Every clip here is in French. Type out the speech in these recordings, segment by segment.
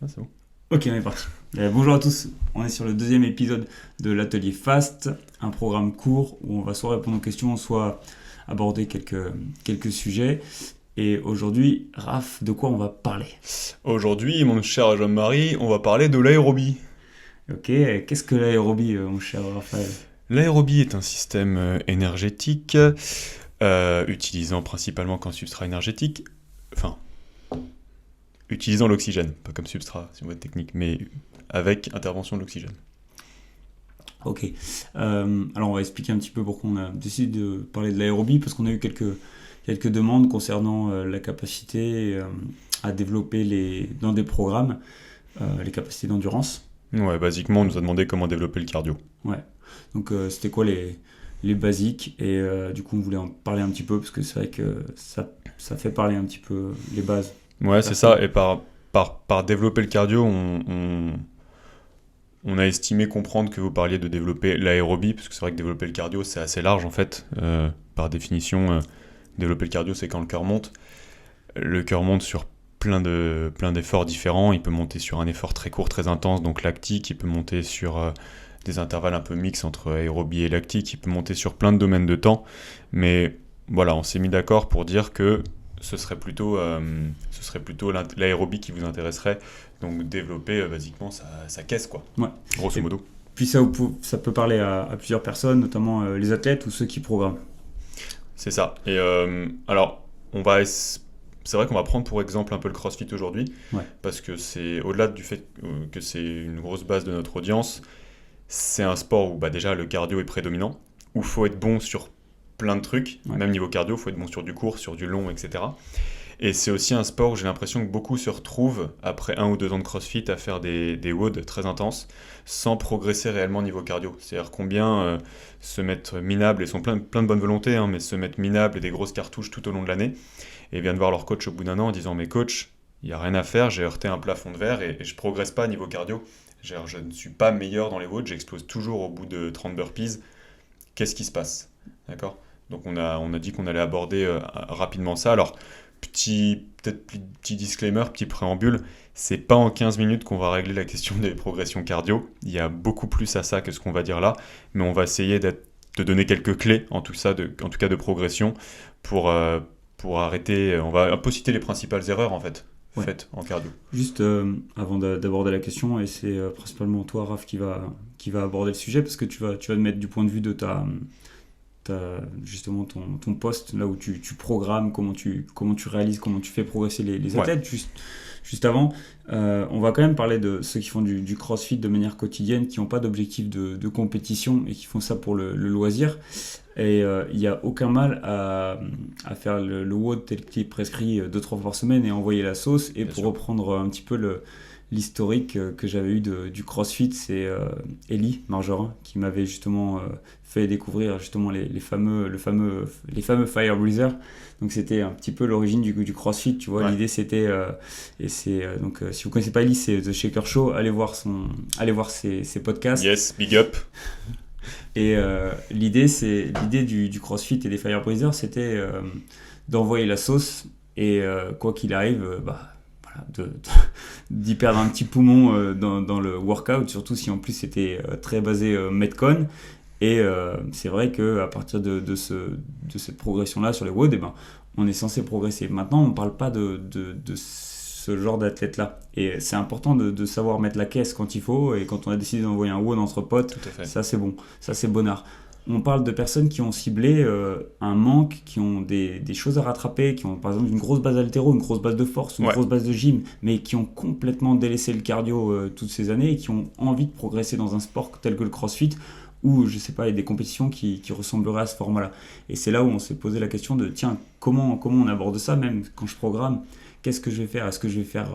Ah, c'est bon. Ok, on est parti. Bonjour à tous, on est sur le deuxième épisode de l'atelier FAST, un programme court où on va soit répondre aux questions, soit aborder quelques sujets. Et aujourd'hui, Raph, de quoi on va parler? Aujourd'hui, mon cher Jean-Marie, on va parler de l'aérobie. Ok, qu'est-ce que l'aérobie, mon cher Raphaël? L'aérobie est un système énergétique utilisant principalement comme substrat énergétique, enfin, utilisant l'oxygène, pas comme substrat, si on veut être technique, mais avec intervention de l'oxygène. Ok, alors on va expliquer un petit peu pourquoi on a décidé de parler de l'aérobie, parce qu'on a eu quelques demandes concernant la capacité à développer dans des programmes les capacités d'endurance. Ouais, basiquement, on nous a demandé comment développer le cardio. Ouais. Donc c'était quoi les basiques et du coup on voulait en parler un petit peu parce que c'est vrai que ça fait parler un petit peu les bases. Ouais, c'est Personne. ça, et par développer le cardio, on a estimé comprendre que vous parliez de développer l'aérobie, parce que c'est vrai que développer le cardio, c'est assez large en fait. Par définition, développer le cardio, c'est quand le cœur monte. Le cœur monte sur plein d'efforts différents. Il peut monter sur un effort très court, très intense, donc lactique. Il peut monter sur des intervalles un peu mixtes entre aérobie et lactique. Il peut monter sur plein de domaines de temps. Mais voilà, on s'est mis d'accord pour dire que ce serait plutôt l'aérobie qui vous intéresserait. Donc développer basiquement sa caisse, quoi, Ouais. grosso Et modo. puis ça peut parler à plusieurs personnes, notamment les athlètes ou ceux qui programment. C'est ça. Et alors, on va c'est vrai qu'on va prendre pour exemple un peu le CrossFit aujourd'hui, Ouais. parce que c'est au-delà du fait que c'est une grosse base de notre audience, c'est un sport où bah, déjà le cardio est prédominant, où il faut être bon sur plein de trucs, Ouais. même niveau cardio, il faut être bon sur du court, sur du long, etc. Et c'est aussi un sport où j'ai l'impression que beaucoup se retrouvent, après 1 ou 2 ans de CrossFit, à faire des WOD très intenses, sans progresser réellement niveau cardio. C'est-à-dire combien se mettre minable, et sont plein de bonne volonté, hein, mais se mettre minable et des grosses cartouches tout au long de l'année, et viennent voir leur coach au bout d'un an en disant « Mais coach, il n'y a rien à faire, j'ai heurté un plafond de verre et je progresse pas niveau cardio. Je ne suis pas meilleur dans les WOD, j'explose toujours au bout de 30 burpees. Qu'est-ce qui se passe ?» D'accord. Donc on a dit qu'on allait aborder rapidement ça. Alors, petit disclaimer, petit préambule, c'est pas en 15 minutes qu'on va régler la question des progressions cardio. Il y a beaucoup plus à ça que ce qu'on va dire là, mais on va essayer de donner quelques clés, en tout cas de progression, pour arrêter. On va un peu citer les principales erreurs en fait, Ouais. faites en cardio. Juste avant d'aborder la question, et c'est principalement toi, Raph, qui va aborder le sujet parce que tu vas te mettre du point de vue de justement ton poste, là où tu programmes, comment tu réalises, comment tu fais progresser les Ouais, athlètes. Juste avant, on va quand même parler de ceux qui font du CrossFit de manière quotidienne, qui n'ont pas d'objectif de compétition et qui font ça pour le loisir. Et il n'y a aucun mal à faire le WOD tel qu'il est prescrit 2-3 fois par semaine et envoyer la sauce. Et bien pour sûr. reprendre un petit peu l'historique que j'avais eu du CrossFit, c'est Ellie Margerin qui m'avait justement fait découvrir justement les fameux Fire Breathers. Donc c'était un petit peu l'origine du CrossFit, tu vois. Ouais. L'idée c'était et c'est donc si vous connaissez pas Ellie, c'est The Shaker Show. Allez voir ses podcasts. Yes, big up. Et l'idée du CrossFit et des Fire Breathers, c'était d'envoyer la sauce et quoi qu'il arrive, voilà, d'y perdre un petit poumon dans le workout, surtout si en plus c'était très basé Metcon. Et c'est vrai qu'à partir de cette progression-là sur les WOD, eh ben, on est censé progresser. Maintenant, on ne parle pas de ce genre d'athlète-là. Et c'est important de savoir mettre la caisse quand il faut. Et quand on a décidé d'envoyer un WOD entre potes, Tout à fait. ça c'est bon. Ça c'est bonnard. On parle de personnes qui ont ciblé un manque, qui ont des choses à rattraper, qui ont par exemple une grosse base haltéro, une grosse base de force, une Ouais. grosse base de gym, mais qui ont complètement délaissé le cardio toutes ces années et qui ont envie de progresser dans un sport tel que le CrossFit ou je sais pas, il y a des compétitions qui ressembleraient à ce format-là. Et c'est là où on s'est posé la question de tiens, comment on aborde ça, même quand je programme, qu'est-ce que je vais faire? Est-ce que je vais faire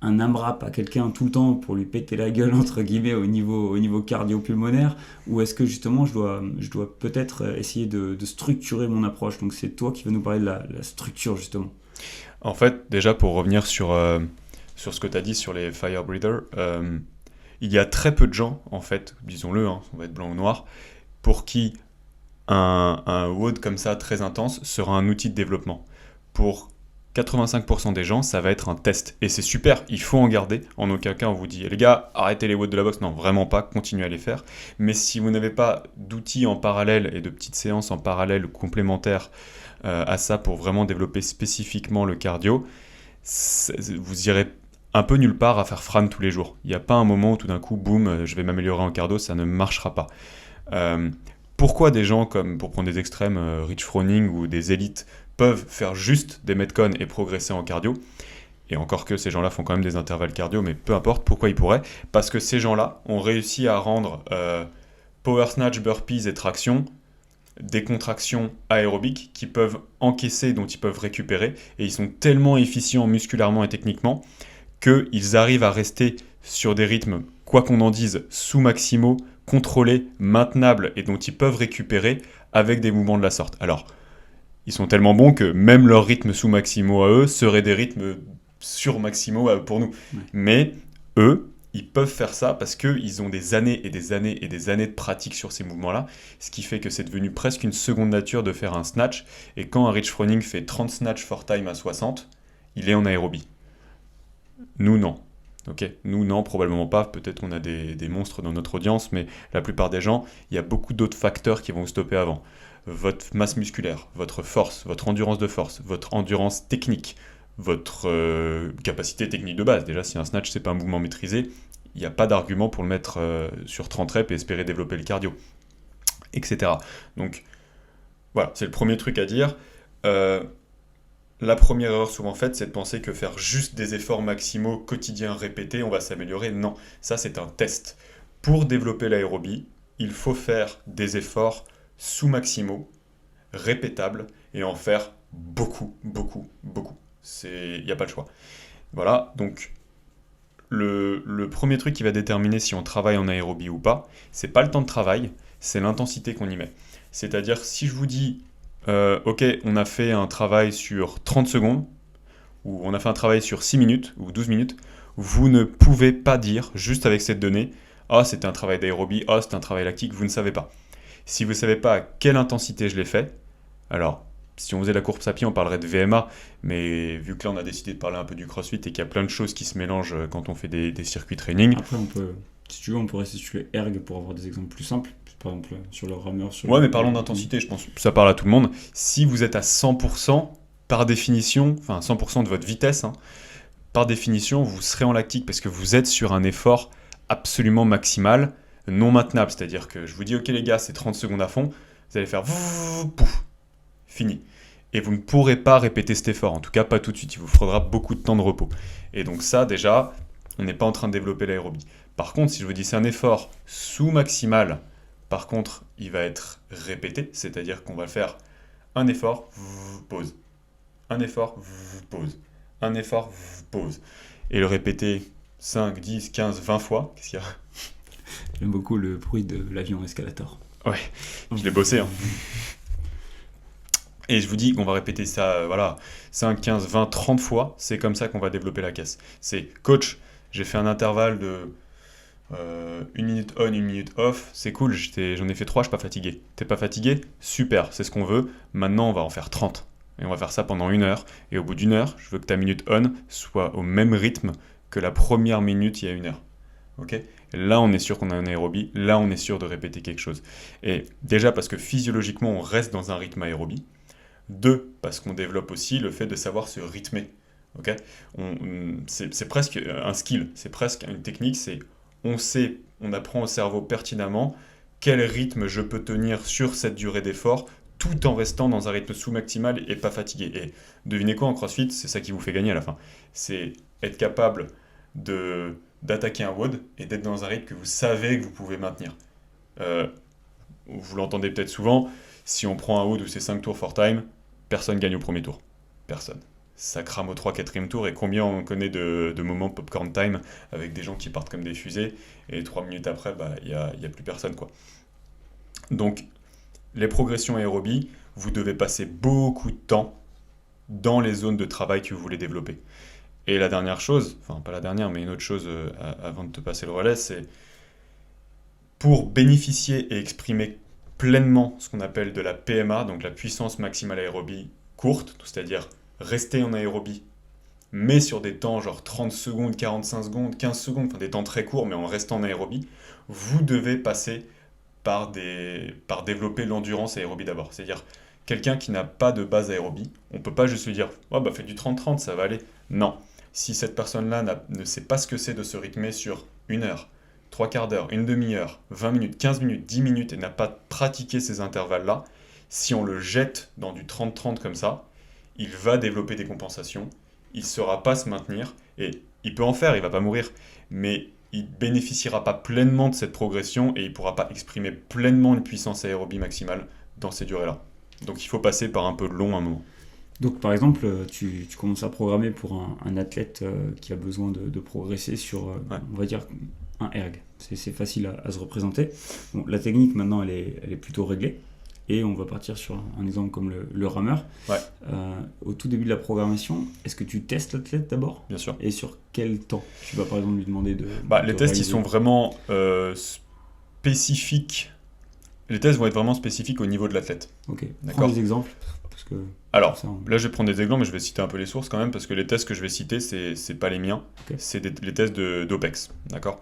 un AMRAP à quelqu'un tout le temps pour lui péter la gueule entre guillemets au niveau cardio-pulmonaire, ou est-ce que justement je dois peut-être essayer de structurer mon approche? Donc c'est toi qui vas nous parler de la structure justement. En fait, déjà pour revenir sur ce que tu as dit sur les fire breathers, il y a très peu de gens, en fait, disons-le, hein, on va être blanc ou noir, pour qui un WOD comme ça, très intense, sera un outil de développement. Pour 85% des gens, ça va être un test. Et c'est super, il faut en garder. En aucun cas, on vous dit, les gars, arrêtez les watts de la boxe. Non, vraiment pas, continuez à les faire. Mais si vous n'avez pas d'outils en parallèle et de petites séances en parallèle complémentaires à ça pour vraiment développer spécifiquement le cardio, vous irez un peu nulle part à faire Fran tous les jours. Il n'y a pas un moment où tout d'un coup, boum, je vais m'améliorer en cardio, ça ne marchera pas. Pourquoi des gens comme, pour prendre des extrêmes, Rich Froning ou des élites, peuvent faire juste des Metcon et progresser en cardio, et encore que ces gens-là font quand même des intervalles cardio, mais peu importe, pourquoi ils pourraient? Parce que ces gens-là ont réussi à rendre power snatch, burpees et traction des contractions aérobiques qui peuvent encaisser, dont ils peuvent récupérer, et ils sont tellement efficients musculairement et techniquement qu'ils arrivent à rester sur des rythmes, quoi qu'on en dise, sous-maximaux, contrôlés, maintenables, et dont ils peuvent récupérer avec des mouvements de la sorte. Alors, ils sont tellement bons que même leurs rythmes sous-maximaux à eux seraient des rythmes sur-maximaux pour nous. Ouais. Mais eux, ils peuvent faire ça parce qu'ils ont des années et des années et des années de pratique sur ces mouvements-là, ce qui fait que c'est devenu presque une seconde nature de faire un snatch. Et quand un Rich Froning fait 30 snatch for time à 60, il est en aérobie. Nous, non. Okay. Nous, non, probablement pas. Peut-être qu'on a des monstres dans notre audience, mais la plupart des gens, il y a beaucoup d'autres facteurs qui vont vous stopper avant. Votre masse musculaire, votre force, votre endurance de force, votre endurance technique, votre capacité technique de base. Déjà, si un snatch, c'est pas un mouvement maîtrisé, il n'y a pas d'argument pour le mettre sur 30 reps et espérer développer le cardio, etc. Donc, voilà, c'est le premier truc à dire. La première erreur souvent faite, c'est de penser que faire juste des efforts maximaux quotidiens répétés, on va s'améliorer. Non, ça c'est un test. Pour développer l'aérobie, il faut faire des efforts sous-maximaux, répétables, et en faire beaucoup, beaucoup, beaucoup. Il n'y a pas le choix. Voilà, donc le premier truc qui va déterminer si on travaille en aérobie ou pas, c'est pas le temps de travail, c'est l'intensité qu'on y met. C'est-à-dire, si je vous dis, ok, on a fait un travail sur 30 secondes, ou on a fait un travail sur 6 minutes, ou 12 minutes, vous ne pouvez pas dire, juste avec cette donnée, ah, c'était un travail d'aérobie, ah, c'était un travail lactique, vous ne savez pas. Si vous ne savez pas à quelle intensité je l'ai fait, alors, si on faisait la course à pied, on parlerait de VMA, mais vu que là, on a décidé de parler un peu du CrossFit et qu'il y a plein de choses qui se mélangent quand on fait des circuits training. Après, si tu veux, on pourrait situer erg pour avoir des exemples plus simples. Par exemple, sur le rameur. Ouais, mais parlons d'intensité, je pense que ça parle à tout le monde. Si vous êtes à 100%, par définition, enfin 100% de votre vitesse, hein, par définition, vous serez en lactique parce que vous êtes sur un effort absolument maximal, non maintenable. C'est-à-dire que je vous dis, ok les gars, c'est 30 secondes à fond, vous allez faire pouf, fini. Et vous ne pourrez pas répéter cet effort, en tout cas pas tout de suite, il vous faudra beaucoup de temps de repos. Et donc ça, déjà, on n'est pas en train de développer l'aérobie. Par contre, si je vous dis c'est un effort sous-maximal, par contre, il va être répété, c'est-à-dire qu'on va faire un effort, pause. Un effort, pause. Un effort, pause. Et le répéter 5, 10, 15, 20 fois. Qu'est-ce qu'il y a ? J'aime beaucoup le bruit de l'avion escalator. Ouais, je l'ai bossé. Hein. Et je vous dis qu'on va répéter ça, 5, 15, 20, 30 fois. C'est comme ça qu'on va développer la caisse. C'est, coach, j'ai fait un intervalle de 1 minute on, 1 minute off, c'est cool, j'en ai fait 3, je suis pas fatigué. T'es pas fatigué ? Super, c'est ce qu'on veut. Maintenant, on va en faire 30. Et on va faire ça pendant 1 heure. Et au bout d'1 heure, je veux que ta minute on soit au même rythme que la première minute il y a 1 heure. Ok ? Là, on est sûr qu'on a un aérobie. Là, on est sûr de répéter quelque chose. Et déjà, parce que physiologiquement, on reste dans un rythme aérobie. 2, parce qu'on développe aussi le fait de savoir se rythmer. Ok ? C'est presque un skill, c'est presque une technique, on apprend au cerveau pertinemment quel rythme je peux tenir sur cette durée d'effort tout en restant dans un rythme sous-maximal et pas fatigué. Et devinez quoi en CrossFit, c'est ça qui vous fait gagner à la fin. C'est être capable d'attaquer un WOD et d'être dans un rythme que vous savez que vous pouvez maintenir. Vous l'entendez peut-être souvent, si on prend un WOD où c'est 5 tours for time, personne gagne au premier tour. Personne. Ça crame au 3-4e tour, et combien on connaît de moments popcorn time avec des gens qui partent comme des fusées, et 3 minutes après, il y a plus personne, quoi. Donc, les progressions aérobie, vous devez passer beaucoup de temps dans les zones de travail que vous voulez développer. Et la dernière chose, enfin pas la dernière, mais une autre chose avant de te passer le relais, c'est pour bénéficier et exprimer pleinement ce qu'on appelle de la PMA, donc la puissance maximale aérobie courte, c'est-à-dire rester en aérobie, mais sur des temps genre 30 secondes, 45 secondes, 15 secondes, enfin des temps très courts, mais en restant en aérobie, vous devez passer par développer l'endurance aérobie d'abord. C'est-à-dire, quelqu'un qui n'a pas de base aérobie, on ne peut pas juste lui dire oh, bah fais du 30-30, ça va aller. Non. Si cette personne-là ne sait pas ce que c'est de se rythmer sur 1 heure, 3/4 d'heure, une demi-heure, 20 minutes, 15 minutes, 10 minutes et n'a pas pratiqué ces intervalles-là, si on le jette dans du 30-30 comme ça, il va développer des compensations, il ne saura pas se maintenir et il peut en faire, il ne va pas mourir, mais il ne bénéficiera pas pleinement de cette progression et il ne pourra pas exprimer pleinement une puissance aérobie maximale dans ces durées-là. Donc il faut passer par un peu de long à un moment. Donc par exemple, tu commences à programmer pour un athlète qui a besoin de progresser sur, on va dire, un erg. C'est facile à se représenter. Bon, la technique maintenant, elle est plutôt réglée. Et on va partir sur un exemple comme le rameur. Ouais. Au tout début de la programmation, est-ce que tu testes l'athlète d'abord ? Bien sûr. Et sur quel temps ? Tu vas par exemple lui demander de... Les tests, ils sont vraiment spécifiques. Les tests vont être vraiment spécifiques au niveau de l'athlète. Ok. D'accord. Prends des exemples. Parce que alors, ça, là je vais prendre des exemples, mais je vais citer un peu les sources quand même, parce que les tests que je vais citer, c'est pas les miens, okay. C'est les tests d'OPEX, d'accord.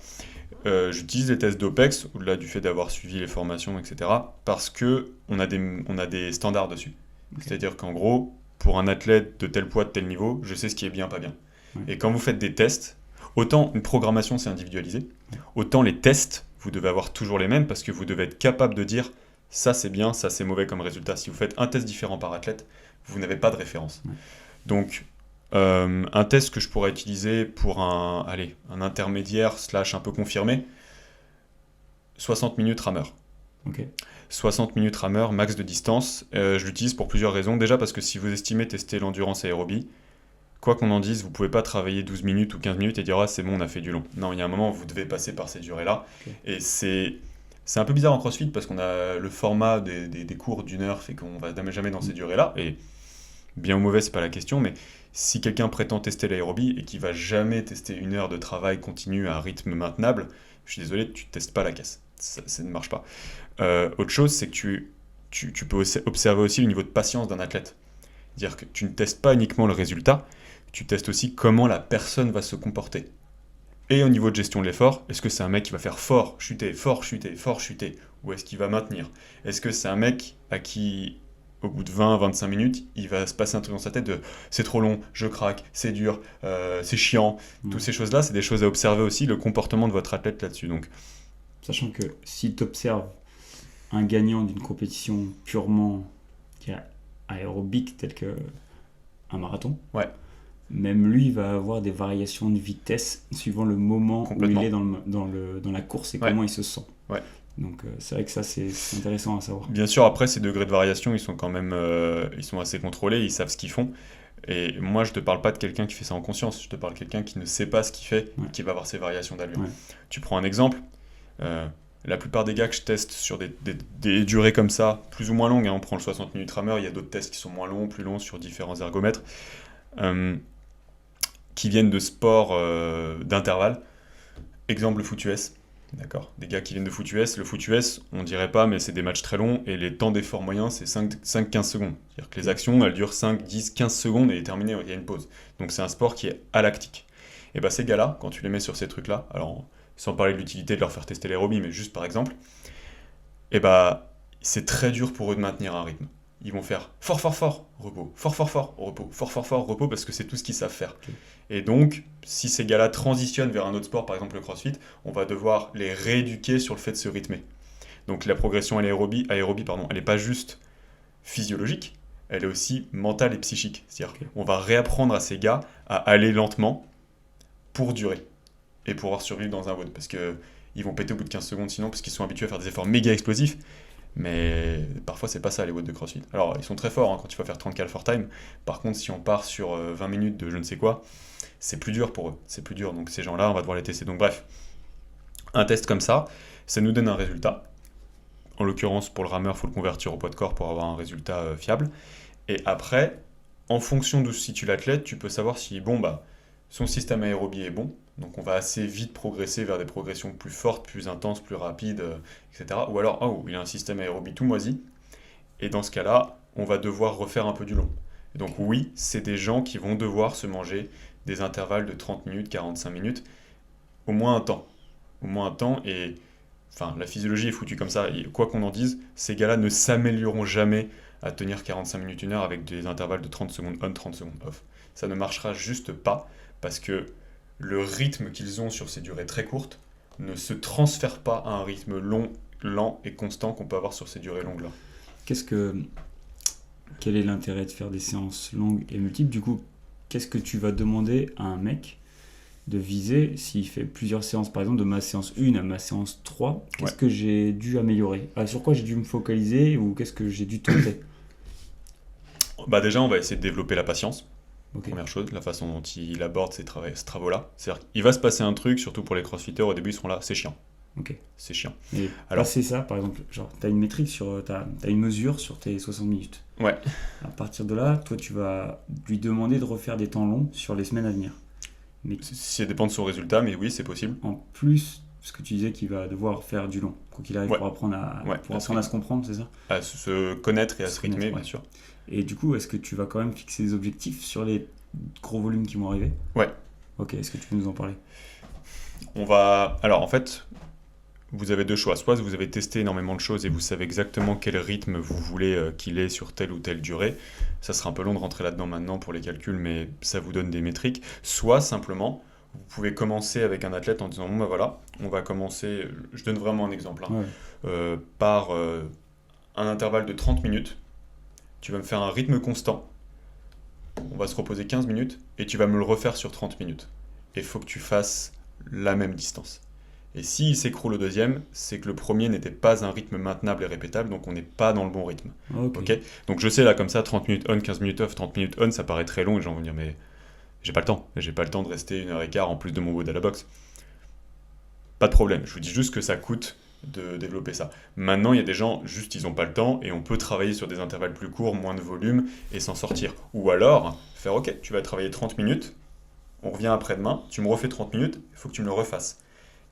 J'utilise les tests d'OPEX, au-delà du fait d'avoir suivi les formations, etc., parce qu'on a des standards dessus. Okay. C'est-à-dire qu'en gros, pour un athlète de tel poids, de tel niveau, je sais ce qui est bien, pas bien. Ouais. Et quand vous faites des tests, autant une programmation c'est individualisé, autant les tests, vous devez avoir toujours les mêmes, parce que vous devez être capable de dire ça c'est bien, ça c'est mauvais comme résultat. Si vous faites un test différent par athlète, vous n'avez pas de référence. Ouais. Donc, un test que je pourrais utiliser pour un intermédiaire / un peu confirmé, 60 minutes rameur. Okay. 60 minutes rameur, max de distance. Je l'utilise pour plusieurs raisons. Déjà parce que si vous estimez tester l'endurance aérobie, quoi qu'on en dise, vous ne pouvez pas travailler 12 minutes ou 15 minutes et dire « Ah, c'est bon, on a fait du long ». Non, il y a un moment où vous devez passer par ces durées-là. Okay. Et c'est un peu bizarre en CrossFit parce qu'on a le format des cours d'1 heure, fait qu'on va jamais dans ces durées-là. Et bien ou mauvais, c'est pas la question, mais si quelqu'un prétend tester l'aérobie et qui va jamais tester 1 heure de travail continu à un rythme maintenable, je suis désolé, tu testes pas la caisse. Ça ne marche pas. Autre chose, c'est que tu peux observer aussi le niveau de patience d'un athlète. C'est-à-dire que tu ne testes pas uniquement le résultat, tu testes aussi comment la personne va se comporter. Et au niveau de gestion de l'effort, est-ce que c'est un mec qui va faire fort, chuter, fort, chuter, fort, chuter, ou est-ce qu'il va maintenir ? Est-ce que c'est un mec à qui, au bout de 20-25 minutes, il va se passer un truc dans sa tête de « c'est trop long, je craque, c'est dur, c'est chiant ». Toutes ces choses-là, c'est des choses à observer aussi, le comportement de votre athlète là-dessus. Donc, sachant que si tu observes un gagnant d'une compétition purement aérobique, tel qu'un marathon, ouais. Même lui va avoir des variations de vitesse suivant le moment où il est dans la course et comment il se sent. Ouais. Donc c'est vrai que ça c'est intéressant à savoir. Bien sûr, après ces degrés de variation, ils sont quand même ils sont assez contrôlés, ils savent ce qu'ils font. Et moi, je te parle pas de quelqu'un qui fait ça en conscience, je te parle de quelqu'un qui ne sait pas ce qu'il fait, qui va avoir ces variations d'allure. Ouais. Tu prends un exemple, la plupart des gars que je teste sur des durées comme ça, plus ou moins longues, hein, on prend le 60 minutes rameur, il y a d'autres tests qui sont moins longs, plus longs sur différents ergomètres. Qui viennent de sports d'intervalle. Exemple, le foot US. D'accord. Des gars qui viennent de foot US. Le foot US, on dirait pas, mais c'est des matchs très longs et les temps d'effort moyens, c'est 5-15 secondes. C'est-à-dire que les actions, elles durent 5, 10, 15 secondes et est terminé, il y a une pause. Donc c'est un sport qui est alactique. Et bien ces gars-là, quand tu les mets sur ces trucs-là, alors sans parler de l'utilité de leur faire tester l'aérobie, mais juste par exemple, et c'est très dur pour eux de maintenir un rythme. Ils vont faire fort, fort, fort, repos, fort, fort, fort, repos, fort, fort, fort, repos, parce que c'est tout ce qu'ils savent faire. Okay. Et donc, si ces gars-là transitionnent vers un autre sport, par exemple le CrossFit, on va devoir les rééduquer sur le fait de se rythmer. Donc la progression à l'aérobie, elle n'est pas juste physiologique, elle est aussi mentale et psychique. C'est-à-dire qu'on va réapprendre à ces gars à aller lentement pour durer et pouvoir survivre dans un WOD. Parce qu'ils vont péter au bout de 15 secondes sinon, parce qu'ils sont habitués à faire des efforts méga explosifs. Mais parfois, c'est pas ça les WOD de CrossFit. Alors, ils sont très forts quand il faut faire 30 cal for time. Par contre, si on part sur 20 minutes de je ne sais quoi, c'est plus dur pour eux. C'est plus dur. Donc, ces gens-là, on va devoir les tester. Donc, bref, un test comme ça nous donne un résultat. En l'occurrence, pour le rameur, il faut le convertir au poids de corps pour avoir un résultat fiable. Et après, en fonction d'où se situe l'athlète, tu peux savoir si, son système aérobie est bon. Donc on va assez vite progresser vers des progressions plus fortes, plus intenses, plus rapides, etc. Ou alors, il a un système aérobie tout moisi. Et dans ce cas-là, on va devoir refaire un peu du long. Donc oui, c'est des gens qui vont devoir se manger des intervalles de 30 minutes, 45 minutes, au moins un temps. Au moins un temps, et enfin, la physiologie est foutue comme ça. Et quoi qu'on en dise, ces gars-là ne s'amélioreront jamais à tenir 45 minutes, 1 heure avec des intervalles de 30 secondes on, 30 secondes off. Ça ne marchera juste pas parce que le rythme qu'ils ont sur ces durées très courtes ne se transfère pas à un rythme long, lent et constant qu'on peut avoir sur ces durées longues-là. Qu'est-ce que, Quel est l'intérêt de faire des séances longues et multiples? Du coup, qu'est-ce que tu vas demander à un mec de viser s'il fait plusieurs séances, par exemple, de ma séance 1 à ma séance 3? Qu'est-ce que j'ai dû améliorer? Sur quoi j'ai dû me focaliser ou qu'est-ce que j'ai dû tenter? Bah déjà, on va essayer de développer la patience. Ok. Première chose, la façon dont il aborde ces travaux-là. C'est-à-dire qu'il va se passer un truc, surtout pour les crossfitters, au début ils seront là, c'est chiant. Ok. C'est chiant. Et Alors- passer ça, par exemple, genre, t'as une métrique t'as une mesure sur tes 60 minutes. Ouais. À partir de là, toi, tu vas lui demander de refaire des temps longs sur les semaines à venir. Mais Ça dépend de son résultat, mais oui, c'est possible. en plus, ce que tu disais qu'il va devoir faire du long, quoi qu'il arrive, Ouais. pour apprendre à se comprendre, c'est ça? À se connaître et à Se se rythmer, connaître, bien ouais. sûr. Et du coup, est-ce que tu vas quand même fixer des objectifs sur les gros volumes qui vont arriver? Ouais. Ok, est-ce que tu peux nous en parler? Alors en fait, vous avez deux choix. Soit vous avez testé énormément de choses et vous savez exactement quel rythme vous voulez qu'il ait sur telle ou telle durée. Ça sera un peu long de rentrer là-dedans maintenant pour les calculs, mais ça vous donne des métriques. Soit simplement, vous pouvez commencer avec un athlète en disant, bon bah voilà, on va commencer, je donne vraiment un exemple, hein, Ouais. par un intervalle de 30 minutes. Tu vas me faire un rythme constant. On va se reposer 15 minutes et tu vas me le refaire sur 30 minutes. Et il faut que tu fasses la même distance. Et s'il s'écroule au deuxième, c'est que le premier n'était pas un rythme maintenable et répétable, donc on n'est pas dans le bon rythme. Ok. Ok. Donc je sais là, comme ça, 30 minutes on, 15 minutes off, 30 minutes on, ça paraît très long et les gens vont dire, mais j'ai pas le temps. J'ai pas le temps de rester 1h15 en plus de mon WOD à la boxe. Pas de problème. Je vous dis juste que ça coûte de développer ça. Maintenant, il y a des gens, juste ils n'ont pas le temps et on peut travailler sur des intervalles plus courts, moins de volume et s'en sortir. Ou alors, faire ok, tu vas travailler 30 minutes, on revient après-demain, tu me refais 30 minutes, il faut que tu me le refasses.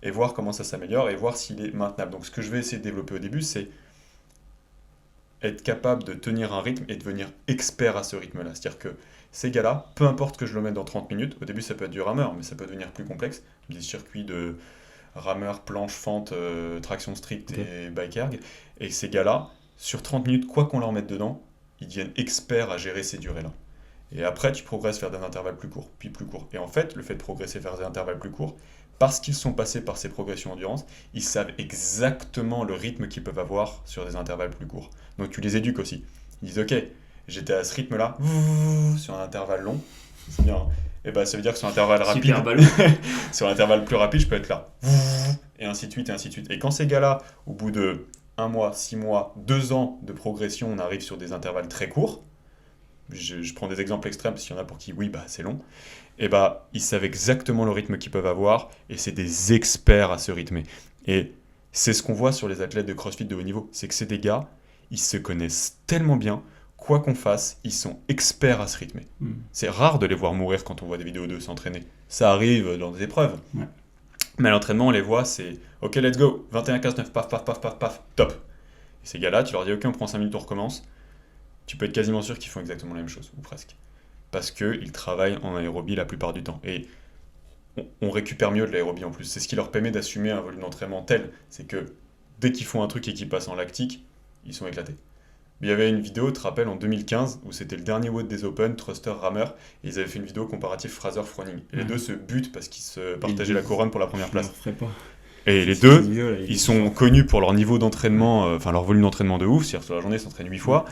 Et voir comment ça s'améliore et voir s'il est maintenable. Donc ce que je vais essayer de développer au début, c'est être capable de tenir un rythme et devenir expert à ce rythme-là. C'est-à-dire que ces gars-là, peu importe que je le mette dans 30 minutes, au début ça peut être du rameur, mais ça peut devenir plus complexe, des circuits de rameur, planche, fente, traction stricte Ok. et bike erg. Et ces gars-là, sur 30 minutes, quoi qu'on leur mette dedans, ils deviennent experts à gérer ces durées-là. Et après, tu progresses vers des intervalles plus courts, puis plus courts. Et en fait, le fait de progresser vers des intervalles plus courts, parce qu'ils sont passés par ces progressions endurance, ils savent exactement le rythme qu'ils peuvent avoir sur des intervalles plus courts. Donc tu les éduques aussi. Ils disent, ok, j'étais à ce rythme-là, sur un intervalle long, c'est bien. Et bah ça veut dire que sur un intervalle rapide, Super ballon. sur un intervalle plus rapide, je peux être là. Et ainsi de suite, et ainsi de suite. Et quand ces gars-là, au bout de 1 mois, 6 mois, 2 ans de progression, on arrive sur des intervalles très courts, je prends des exemples extrêmes, parce qu'il y en a pour qui, oui, bah c'est long, et bah ils savent exactement le rythme qu'ils peuvent avoir, et c'est des experts à se rythmer. Et c'est ce qu'on voit sur les athlètes de CrossFit de haut niveau, c'est que c'est des gars, ils se connaissent tellement bien, quoi qu'on fasse, ils sont experts à se rythmer. C'est rare de les voir mourir quand on voit des vidéos d'eux s'entraîner. Ça arrive dans des épreuves. Ouais. Mais à l'entraînement, on les voit, c'est OK, let's go, 21, 15, 9, paf, paf, paf, paf, paf, top. Et ces gars-là, tu leur dis OK, on prend 5 minutes, on recommence. Tu peux être quasiment sûr qu'ils font exactement la même chose, ou presque. Parce qu'ils travaillent en aérobie la plupart du temps. Et on récupère mieux de l'aérobie en plus. C'est ce qui leur permet d'assumer un volume d'entraînement tel. C'est que dès qu'ils font un truc et qu'ils passent en lactique, ils sont éclatés. Il y avait une vidéo, tu te rappelles, en 2015, où c'était le dernier WOD des Open, Thruster, Rammer, et ils avaient fait une vidéo comparative Fraser-Froning. Et les deux se butent parce qu'ils se partageaient la couronne pour la première place. Je le referai pas. Et les Cette deux, vidéo, là, ils sont connus pour leur niveau d'entraînement, enfin leur volume d'entraînement de ouf, c'est-à-dire sur la journée ils s'entraînent 8 fois,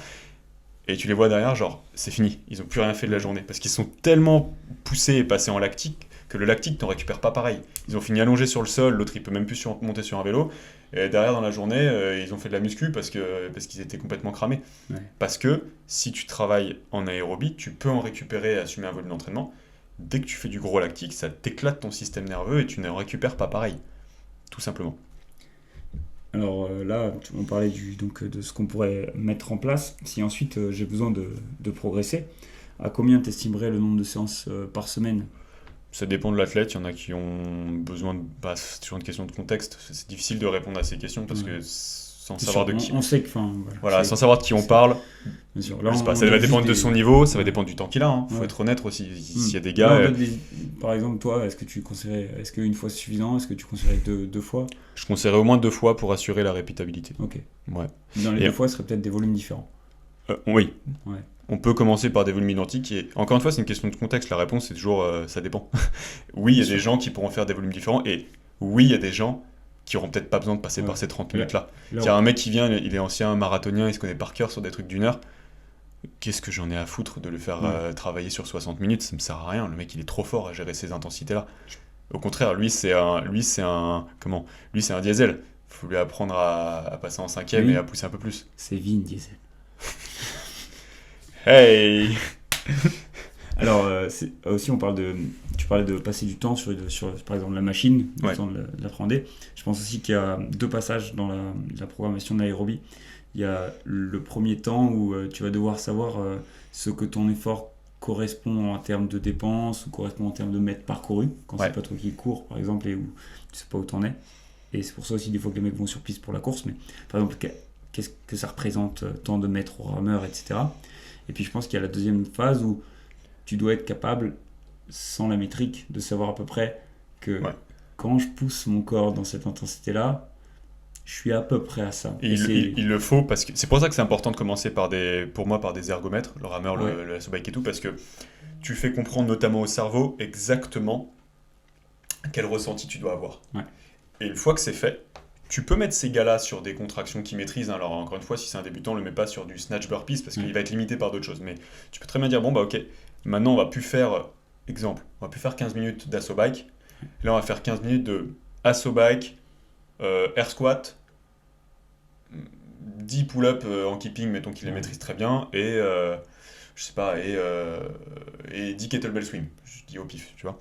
et tu les vois derrière, genre, c'est fini, ils ont plus rien fait de la journée, parce qu'ils sont tellement poussés et passés en lactique, que le lactique t'en récupère pas pareil. Ils ont fini allongés sur le sol, l'autre il peut même plus monter sur un vélo, et derrière dans la journée, ils ont fait de la muscu parce qu'ils étaient complètement cramés. Ouais. Parce que si tu travailles en aérobie, tu peux en récupérer et assumer un volume d'entraînement. Dès que tu fais du gros lactique, ça t'éclate ton système nerveux et tu ne récupères pas pareil. Tout simplement. Alors là, on parlait de ce qu'on pourrait mettre en place. Si ensuite j'ai besoin de progresser, à combien t'estimerais le nombre de séances par semaine? Ça dépend de l'athlète, il y en a qui ont besoin de... Bah, c'est toujours une question de contexte, c'est difficile de répondre à ces questions parce que sans savoir de qui... On sait que... Voilà, sans savoir de qui on parle, Bien sûr. Je sais pas, ça va dépendre de son niveau, ça va dépendre du temps qu'il a. Hein. Faut être honnête aussi. S'il y a des gars. Par exemple, toi, est-ce qu'une fois c'est suffisant? Est-ce que tu conseillerais deux fois? Je conseillerais au moins 2 fois pour assurer la répétabilité. Ok. Ouais. Dans les 2 fois, ce serait peut-être des volumes différents. Oui. Ouais. On peut commencer par des volumes identiques et encore une fois, c'est une question de contexte. La réponse, c'est toujours ça dépend. Oui, il y a des gens qui pourront faire des volumes différents et oui, il y a des gens qui auront peut-être pas besoin de passer par ces 30 minutes-là. Il y a un mec qui vient, il est ancien marathonien, il se connaît par cœur sur des trucs d'1 heure. Qu'est-ce que j'en ai à foutre de le faire travailler sur 60 minutes? Ça me sert à rien. Le mec, il est trop fort à gérer ces intensités-là. Au contraire, lui, c'est un diesel. Faut lui apprendre à passer en 5ème et à pousser un peu plus. C'est Vin Diesel. Hey. Alors, aussi, tu parlais de passer du temps sur par exemple, la machine, le temps de l'appréhender. Je pense aussi qu'il y a 2 passages dans la programmation de l'aérobie. Il y a le premier temps où tu vas devoir savoir ce que ton effort correspond en termes de dépenses ou correspond en termes de mètres parcourus, quand c'est pas toi qui cours, par exemple, et où tu sais pas où t'en es. Et c'est pour ça aussi, des fois, que les mecs vont sur piste pour la course. Mais par exemple, qu'est-ce que ça représente, tant de mètres au rameur, etc. Et puis je pense qu'il y a la deuxième phase où tu dois être capable, sans la métrique, de savoir à peu près que quand je pousse mon corps dans cette intensité-là, je suis à peu près à ça. Il le faut, parce que c'est pour ça que c'est important de commencer pour moi par des ergomètres, le rameur, le assobike et tout, parce que tu fais comprendre notamment au cerveau exactement quel ressenti tu dois avoir. Et une fois que c'est fait, tu peux mettre ces gars-là sur des contractions qu'ils maîtrisent. Alors encore une fois, si c'est un débutant, ne le mets pas sur du snatch burpees parce qu'il va être limité par d'autres choses. Mais tu peux très bien dire, bon bah ok, maintenant on va plus faire, exemple, on va plus faire 15 minutes d'assobike. Là on va faire 15 minutes de assobike, air squat, 10 pull-up en keeping, mettons qu'il les maîtrise très bien, et je sais pas, et 10 kettlebell swing, je dis au pif, tu vois.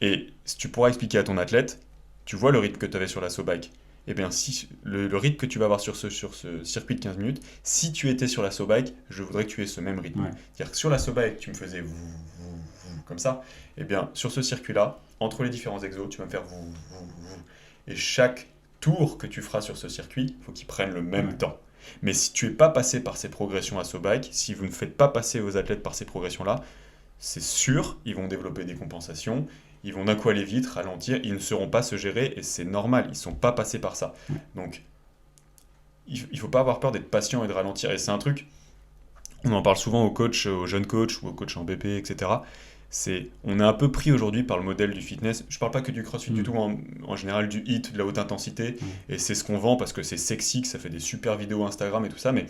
Et si tu pourras expliquer à ton athlète, tu vois le rythme que tu avais sur l'assobike. Eh bien, si le rythme que tu vas avoir sur ce circuit de 15 minutes, si tu étais sur l'assobike, je voudrais que tu aies ce même rythme. C'est-à-dire que sur l'assobike, tu me faisais comme ça. Eh bien, sur ce circuit-là, entre les différents exos, tu vas me faire et chaque tour que tu feras sur ce circuit, il faut qu'il prenne le même temps. Mais si tu n'es pas passé par ces progressions assobike, si vous ne faites pas passer vos athlètes par ces progressions-là, c'est sûr, ils vont développer des compensations. Ils vont d'un coup aller vite, ralentir, ils ne sauront pas se gérer et c'est normal, ils ne sont pas passés par ça. Donc, il ne faut pas avoir peur d'être patient et de ralentir. Et c'est un truc, on en parle souvent aux coachs, aux jeunes coachs ou aux coachs en BP, etc. On est un peu pris aujourd'hui par le modèle du fitness. Je ne parle pas que du crossfit du tout, en général du HIIT, de la haute intensité. Et c'est ce qu'on vend parce que c'est sexy, que ça fait des super vidéos Instagram et tout ça. Mais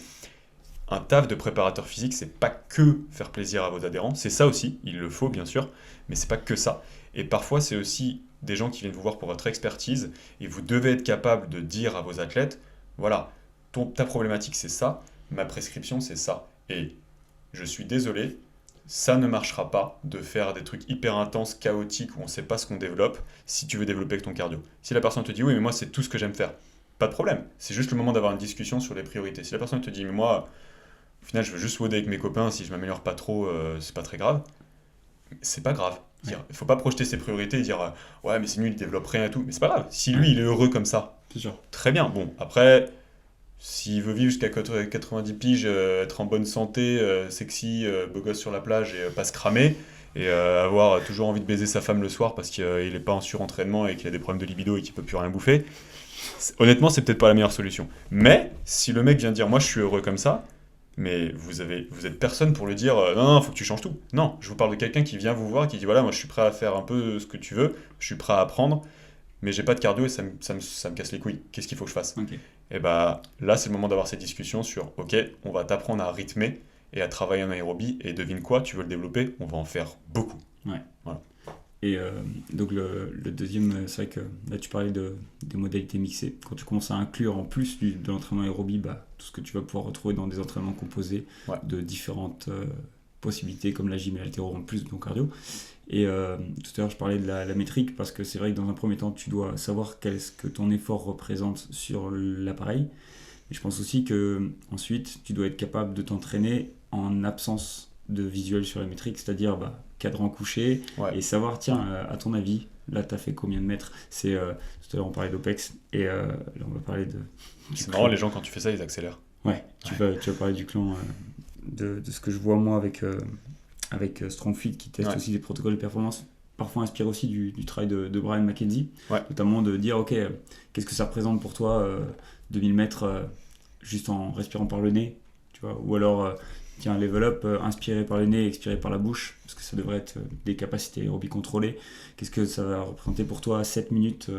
un taf de préparateur physique, c'est pas que faire plaisir à vos adhérents. C'est ça aussi, il le faut bien sûr, mais c'est pas que ça. Et parfois, c'est aussi des gens qui viennent vous voir pour votre expertise et vous devez être capable de dire à vos athlètes, voilà, ta problématique c'est ça, ma prescription c'est ça. Et je suis désolé, ça ne marchera pas de faire des trucs hyper intenses, chaotiques, où on ne sait pas ce qu'on développe, si tu veux développer avec ton cardio. Si la personne te dit, oui, mais moi c'est tout ce que j'aime faire, pas de problème. C'est juste le moment d'avoir une discussion sur les priorités. Si la personne te dit, mais moi, au final, je veux juste woder avec mes copains, si je m'améliore pas trop, c'est pas très grave, c'est pas grave. Il ne faut pas projeter ses priorités et dire ouais mais c'est nul, il développe rien et tout, mais c'est pas grave, si lui il est heureux comme ça, très bien. Bon, après s'il veut vivre jusqu'à 90 piges, être en bonne santé, sexy, beau gosse sur la plage et pas se cramer et avoir toujours envie de baiser sa femme le soir parce qu'il est pas en surentraînement et qu'il a des problèmes de libido et qu'il peut plus rien bouffer, honnêtement c'est peut-être pas la meilleure solution. Mais si le mec vient dire moi je suis heureux comme ça, mais vous êtes personne pour lui dire non, faut que tu changes tout. Non, je vous parle de quelqu'un qui vient vous voir, qui dit voilà, moi je suis prêt à faire un peu ce que tu veux, je suis prêt à apprendre, mais j'ai pas de cardio et ça me casse les couilles. Qu'est-ce qu'il faut que je fasse? Et bah là, c'est le moment d'avoir cette discussion sur ok, on va t'apprendre à rythmer et à travailler en aérobie, et devine quoi, tu veux le développer, on va en faire beaucoup. Voilà. Et donc le deuxième, c'est vrai que là tu parlais des modalités mixées. Quand tu commences à inclure en plus de l'entraînement aérobie, tout ce que tu vas pouvoir retrouver dans des entraînements composés de différentes possibilités comme la gym et l'haltéro en plus de ton cardio. Et tout à l'heure je parlais de la métrique parce que c'est vrai que dans un premier temps tu dois savoir qu'est-ce que ton effort représente sur l'appareil. Et je pense aussi que ensuite tu dois être capable de t'entraîner en absence de visuel sur la métrique, c'est-à-dire cadran couché et savoir, tiens, à ton avis, là, tu as fait combien de mètres? Tout à l'heure, on parlait d'OPEX et là, on va parler de... C'est marrant, les gens, quand tu fais ça, ils accélèrent. Tu vas parler du clan de ce que je vois moi avec StrongFit qui teste aussi des protocoles de performance, parfois inspiré aussi du travail de Brian McKenzie, notamment de dire ok, qu'est-ce que ça représente pour toi 2000 mètres juste en respirant par le nez, tu vois, ou alors tiens, level up inspiré par le nez, expiré par la bouche, parce que ça devrait être des capacités aérobies contrôlées. Qu'est-ce que ça va représenter pour toi 7 minutes,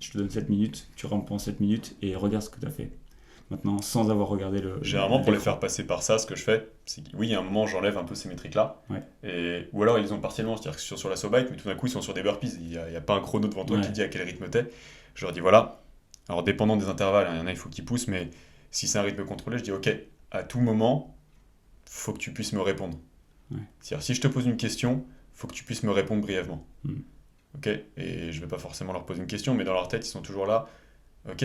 je te donne 7 minutes, tu rampes pendant 7 minutes et regarde ce que tu as fait. Maintenant, sans avoir regardé Généralement, pour les faire passer par ça, ce que je fais, c'est que oui, à un moment, j'enlève un peu ces métriques-là. Ou alors, ils les ont partiellement, c'est-à-dire qu'ils sont sur la so bike, mais tout d'un coup, ils sont sur des burpees. Il n'y a pas un chrono devant toi qui dit à quel rythme t'es. Je leur dis voilà. Alors, dépendant des intervalles, il y en a, il faut qu'ils poussent, mais si c'est un rythme contrôlé, je dis ok, à tout moment, faut que tu puisses me répondre. C'est-à-dire, si je te pose une question, faut que tu puisses me répondre brièvement. Ok. Et je vais pas forcément leur poser une question, mais dans leur tête, ils sont toujours là. Ok.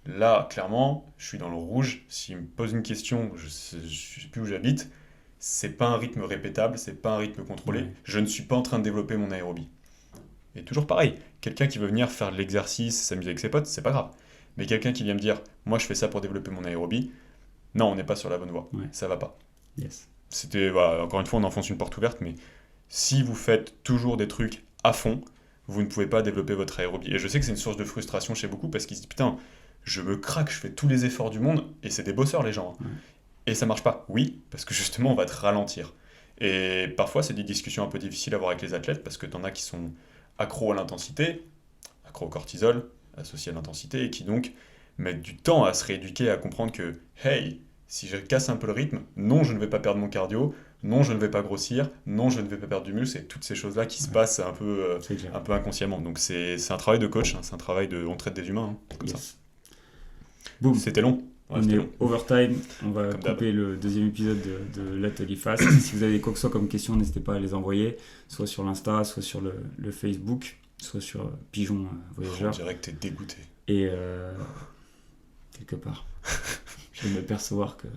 Là, clairement, je suis dans le rouge. S'il me pose une question, je sais plus où j'habite. C'est pas un rythme répétable, c'est pas un rythme contrôlé. Je ne suis pas en train de développer mon aérobie. Et toujours pareil, quelqu'un qui veut venir faire de l'exercice, s'amuser avec ses potes, c'est pas grave. Mais quelqu'un qui vient me dire, moi je fais ça pour développer mon aérobie, non, on n'est pas sur la bonne voie. Ça va pas. C'était, encore une fois, on enfonce une porte ouverte, mais si vous faites toujours des trucs à fond, vous ne pouvez pas développer votre aérobie. Et je sais que c'est une source de frustration chez beaucoup parce qu'ils se disent, putain, je me craque, je fais tous les efforts du monde, et c'est des bosseurs les gens. Et ça marche pas. Oui, parce que justement, on va te ralentir. Et parfois, c'est des discussions un peu difficiles à avoir avec les athlètes, parce que t'en as qui sont accros à l'intensité, accros au cortisol, associés à l'intensité, et qui donc mettent du temps à se rééduquer, à comprendre que, hey, si je casse un peu le rythme, non, je ne vais pas perdre mon cardio, non, je ne vais pas grossir, non, je ne vais pas perdre du muscle, et toutes ces choses-là qui se passent un peu inconsciemment. Donc c'est un travail de coach, c'est un travail de... On traite des humains, comme ça. Boum. C'était long. On est overtime, on va couper le deuxième épisode de l'atelier Fast. Si vous avez quoi que ce soit comme question, n'hésitez pas à les envoyer, soit sur l'Insta, soit sur le Facebook, soit sur Pigeon Voyageur. On dirait que t'es dégoûté. Et quelque part, je vais me percevoir que